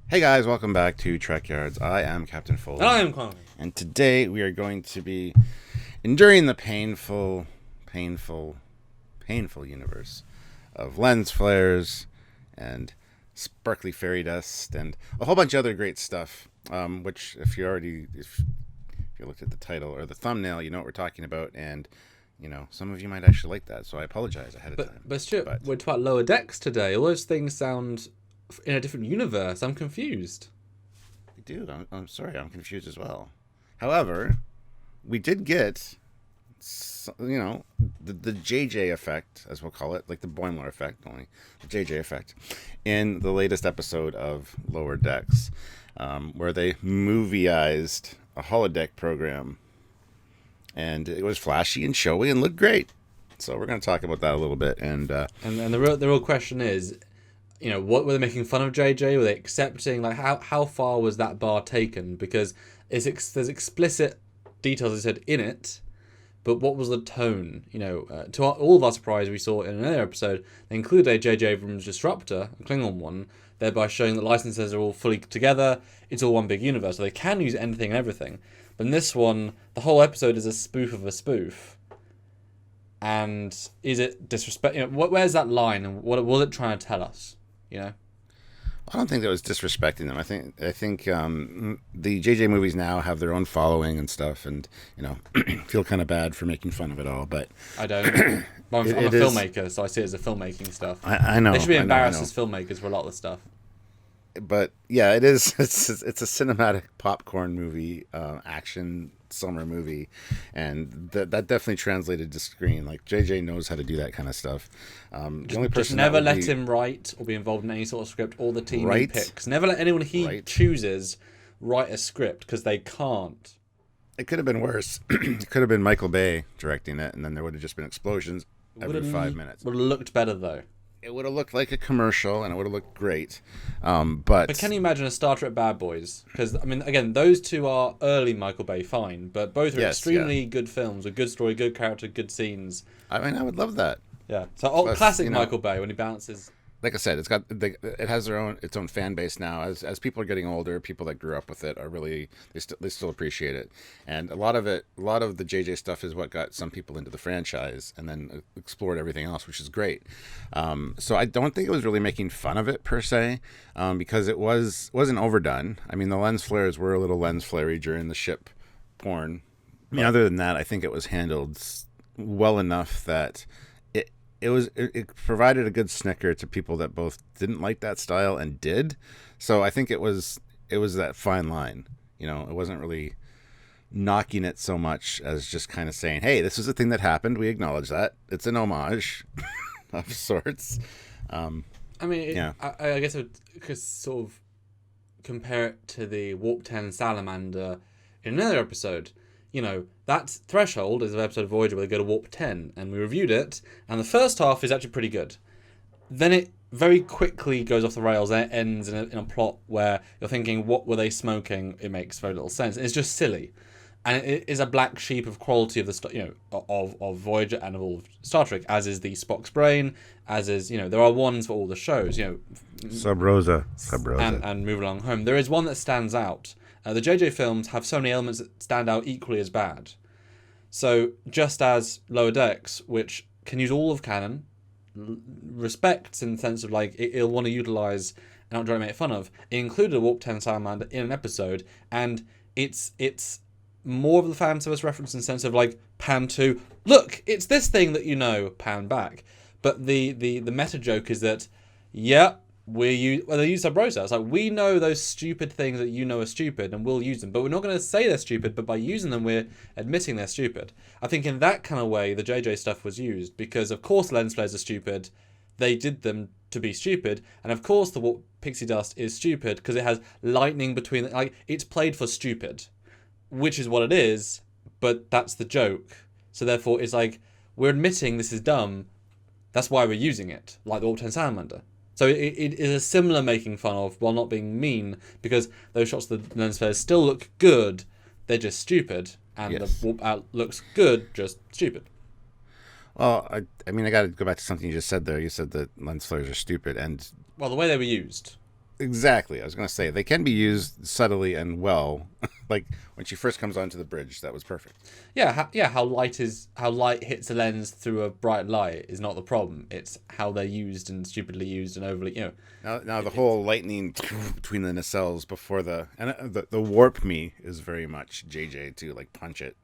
Hey guys, welcome back to Trekyards. I am Captain Foley. I am Kwame. And today we are going to be enduring the painful universe of lens flares and sparkly fairy dust and a whole bunch of other great stuff. Which, if you looked at the title or the thumbnail, you know what we're talking about, and some of you might actually like that. So I apologize ahead of time. But Stuart, we're talking about lower decks today. All those things sound in a different universe. I'm confused. I do. I'm sorry. I'm confused as well. However, we did get, the JJ effect, as we'll call it, like the Boimler effect, only the JJ effect, in the latest episode of Lower Decks, where they movieized a holodeck program, and it was flashy and showy and looked great. So we're going to talk about that a little bit, and the real question is, what were they making fun of JJ? Were they accepting? Like, how far was that bar taken? Because there's explicit details, as I said, in it, but what was the tone? To all of our surprise, we saw in another episode they included a JJ Abrams disruptor, a Klingon one, thereby showing that licenses are all fully together. It's all one big universe, so they can use anything and everything. But in this one, the whole episode is a spoof of a spoof. And is it disrespect? Where's that line, and what was it trying to tell us? I don't think that was disrespecting them. I think the JJ movies now have their own following and stuff, and feel kind of bad for making fun of it all. But I don't. I'm a filmmaker, so I see it as a filmmaking stuff. I know They should be embarrassed as filmmakers for a lot of the stuff. But yeah, it is. It's a cinematic popcorn movie, action summer movie, and that definitely translated to screen. Like JJ knows how to do that kind of stuff. The only person Just never let him write or be involved in any sort of script or the team he picks. Never let anyone he chooses write a script, because they can't. It could have been worse. It could have been Michael Bay directing it, and then there would have just been explosions every 5 minutes. Would have looked better though. It would have looked like a commercial, and it would have looked great. But can you imagine a Star Trek Bad Boys? Because, again, those two are early Michael Bay, fine, but both are extremely good films, with good story, good character, good scenes. I would love that. Yeah. So classic Michael Bay, when he bounces. Like I said, it has its own fan base now. As people are getting older, people that grew up with it are really they still appreciate it, and a lot of the JJ stuff is what got some people into the franchise, and then explored everything else, which is great. So I don't think it was really making fun of it per se, because it wasn't overdone. I mean, the lens flares were a little lens flary during the ship porn. Other than that, I think it was handled well enough that it provided a good snicker to people that both didn't like that style and did. So I think it was that fine line. It wasn't really knocking it so much as just kind of saying, hey, this is a thing that happened. We acknowledge that. It's an homage of sorts. I guess I could sort of compare it to the Warp 10 Salamander in another episode. That Threshold is an episode of Voyager where they go to Warp 10, and we reviewed it, and the first half is actually pretty good. Then it very quickly goes off the rails, and it ends in a plot where you're thinking, what were they smoking? It makes very little sense. It's just silly. And it is a black sheep of quality of the of Voyager and of all of Star Trek, as is the Spock's Brain, as is, there are ones for all the shows, Sub Rosa. And Move Along Home. There is one that stands out. The JJ films have so many elements that stand out equally as bad. So, just as Lower Decks, which can use all of canon, respects in the sense of, like, it'll want to utilise and not try to make fun of, it included a Warp 10 Salamander in an episode, and it's more of the fan service reference in the sense of, like, pan to, look, it's this thing that pan back. But the meta joke is that, they use Sub Rosa. It's like, we know those stupid things that are stupid, and we'll use them. But we're not going to say they're stupid, but by using them, we're admitting they're stupid. I think in that kind of way, the JJ stuff was used, because of course lens flares are stupid. They did them to be stupid. And of course the warp pixie dust is stupid, because it has lightning between... Like, it's played for stupid, which is what it is, but that's the joke. So therefore, it's like, we're admitting this is dumb. That's why we're using it, like the Warp 10 Salamander. So it is a similar making fun of, while not being mean, because those shots of the lens flares still look good, they're just stupid, and the warp out looks good, just stupid. Well, I got to go back to something you just said there. You said that lens flares are stupid, and Well, the way they were used. Exactly. I was going to say they can be used subtly and well. Like when she first comes onto the bridge, that was perfect. Yeah, how light hits a lens through a bright light is not the problem. It's how they're used and stupidly used and overly, Now the whole lightning between the nacelles before the warp me is very much JJ too. Like punch it.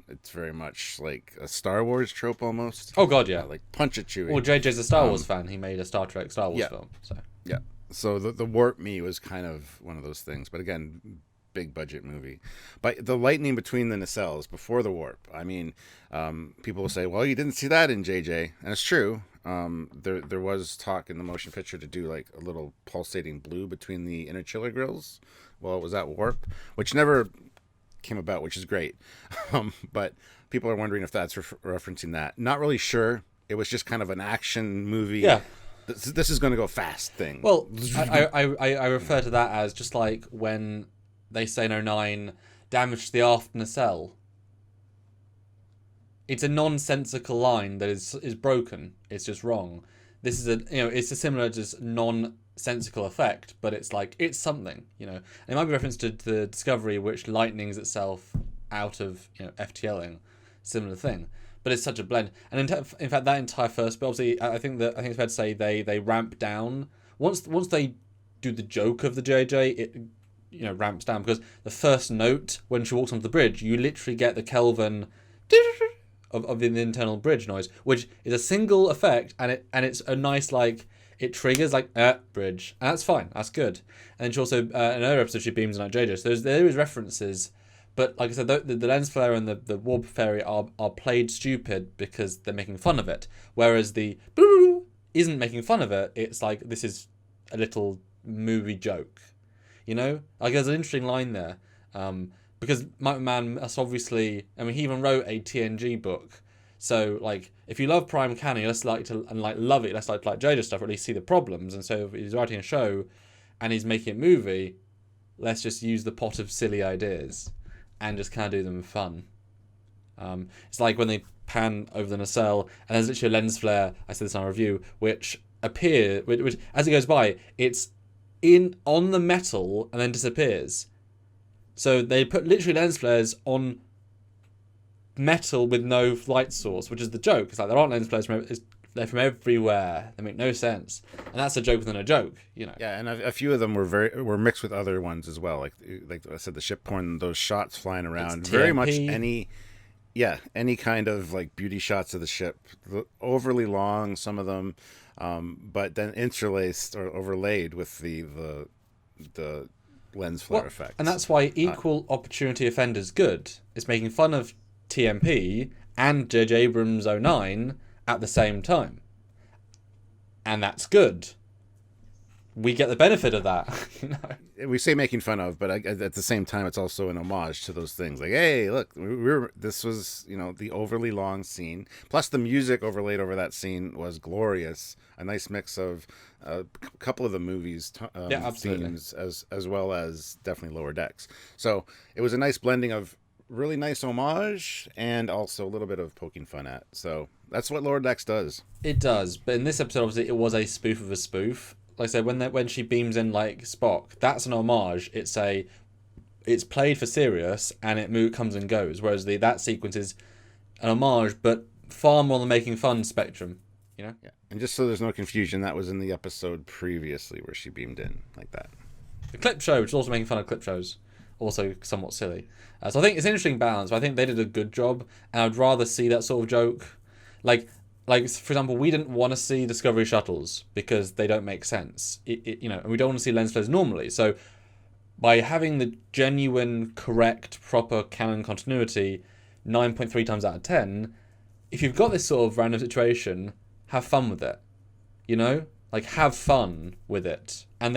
It's very much like a Star Wars trope almost. Oh God, yeah. Like punch it, Chewie. Well, JJ's a Star Wars fan. He made a Star Trek Star Wars film. So yeah. So the warp me was kind of one of those things, but again, big budget movie. But the lightning between the nacelles before the warp. I mean, people will say, "Well, you didn't see that in JJ," and it's true. There was talk in the motion picture to do like a little pulsating blue between the inner chiller grills while it was at warp, which never came about, which is great. But people are wondering if that's referencing that. Not really sure. It was just kind of an action movie. yeah. This is going to go fast thing. Well, I refer to that as just like when they say in '09, damage to the aft nacelle. It's a nonsensical line that is broken. It's just wrong. This is it's a similar just nonsensical effect, but it's like it's something. It might be reference to the Discovery, which lightnings itself out of FTLing, similar thing. But it's such a blend, and in fact, that entire first bit, obviously, I think it's fair to say they ramp down once they do the joke of the JJ. It ramps down because the first note when she walks onto the bridge, you literally get the Kelvin of the internal bridge noise, which is a single effect, and it's a nice like it triggers like bridge, and that's fine, that's good. And then she also in another episode she beams on at JJ, so there is references. But like I said, the lens flare and the warp fairy are played stupid because they're making fun of it. Whereas the isn't making fun of it. It's like this is a little movie joke, Like there's an interesting line there, because Mike McMahon is obviously. I mean, he even wrote a TNG book. So like, if you love Prime Canon, let's like to and like love it. Let's like JoJo stuff, or at least see the problems. And so if he's writing a show, and he's making a movie, let's just use the pot of silly ideas. And just kind of do them fun. It's like when they pan over the nacelle, and there's literally a lens flare. I said this in our review, which which as it goes by, it's on the metal and then disappears. So they put literally lens flares on metal with no light source, which is the joke. It's like there aren't lens flares they're from everywhere. They make no sense, and that's a joke within a joke, Yeah, and a few of them were mixed with other ones as well. Like I said, the ship porn, those shots flying around, very much any kind of like beauty shots of the ship, overly long, some of them, but then interlaced or overlaid with the lens flare effect. And that's why Equal Opportunity Offender's good. It's making fun of TMP and J.J. Abrams' '09. At the same time, and that's good. We get the benefit of that, We say making fun of, but at the same time, it's also an homage to those things. Like, hey, look, this was the overly long scene. Plus, the music overlaid over that scene was glorious. A nice mix of a couple of the movies' themes, as well as definitely Lower Decks. So it was a nice blending of really nice homage and also a little bit of poking fun at. So that's what Lower Decks does. It does, but in this episode, obviously, it was a spoof of a spoof. Like I said, when she beams in like Spock, that's an homage. It's played for serious, and it comes and goes. Whereas that sequence is an homage, but far more on the making fun spectrum. Yeah. And just so there's no confusion, that was in the episode previously where she beamed in like that. The clip show, which is also making fun of clip shows. Also somewhat silly. So I think it's an interesting balance. I think they did a good job, and I'd rather see that sort of joke. Like for example, we didn't want to see Discovery shuttles because they don't make sense. And we don't want to see lens flares normally. So by having the genuine, correct, proper canon continuity, 9.3 times out of 10, if you've got this sort of random situation, have fun with it. Like have fun with it, and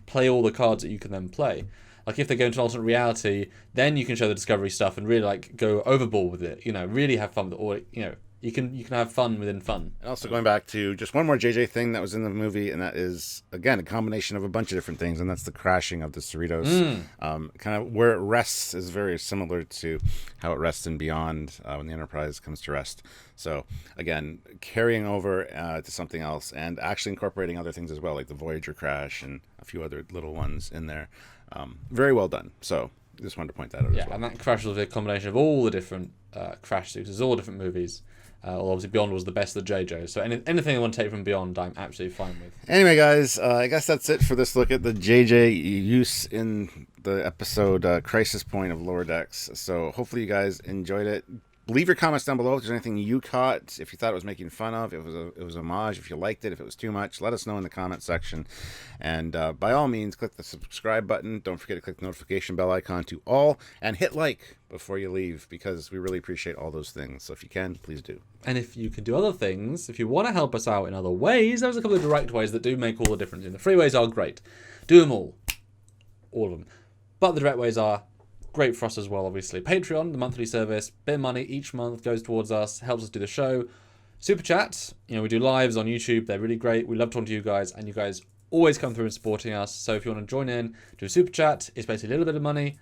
play all the cards that you can then play. Like if they go into an alternate reality, then you can show the Discovery stuff and really like go overboard with it. Really have fun with it, or You can have fun within fun. And also going back to just one more JJ thing that was in the movie, and that is, again, a combination of a bunch of different things, and that's the crashing of the Cerritos. Kind of where it rests is very similar to how it rests in Beyond when the Enterprise comes to rest. So, again, carrying over to something else and actually incorporating other things as well, like the Voyager crash and a few other little ones in there. Very well done. So, just wanted to point that out as well. And that crash was a combination of all the different crash suits. It's all different movies. Although obviously Beyond was the best of the JJ. So anything I want to take from Beyond, I'm absolutely fine with. Anyway, guys, I guess that's it for this look at the JJ use in the episode Crisis Point of Lower Decks. So hopefully you guys enjoyed it. Leave your comments down below if there's anything you caught, if you thought it was making fun of, if it was homage, if you liked it, if it was too much. Let us know in the comment section. And by all means, click the subscribe button. Don't forget to click the notification bell icon to all. And hit like before you leave, because we really appreciate all those things. So if you can, please do. And if you can do other things, if you want to help us out in other ways, there's a couple of direct ways that do make all the difference. And the free ways are great. Do them all. All of them. But the direct ways are great for us as well, obviously. Patreon, the monthly service, bit of money each month goes towards us, helps us do the show. Super Chat, we do lives on YouTube. They're really great. We love talking to you guys, and you guys always come through and supporting us. So if you want to join in, do a Super Chat. It's basically a little bit of money.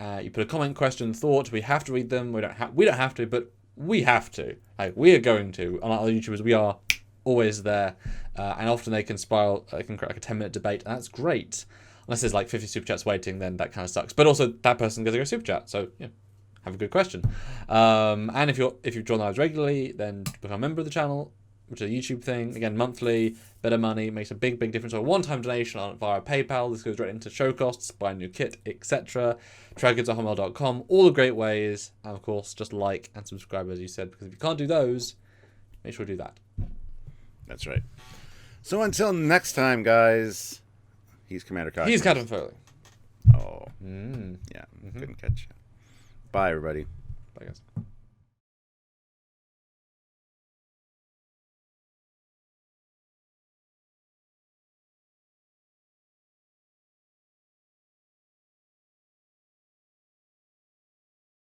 You put a comment, question, thought. We have to read them. We don't have to, but we have to. We are going to. Unlike other YouTubers, we are always there. And often they can spiral, they can create like a 10-minute debate, and that's great. Unless there's like 50 super chats waiting, then that kind of sucks. But also, that person gets to go super chat, so have a good question. And if you join lives regularly, then become a member of the channel, which is a YouTube thing. Again, monthly, better money, makes a big difference. So a one-time donation via PayPal. This goes right into show costs, buy a new kit, etc. Trekyards@hotmail.com. All the great ways, and of course, just like and subscribe, as you said, because if you can't do those, make sure to do that. That's right. So until next time, guys. He's Commander Cosmos. He's Captain Foley. Oh. Yeah. Couldn't catch you. Bye, everybody. Bye, guys.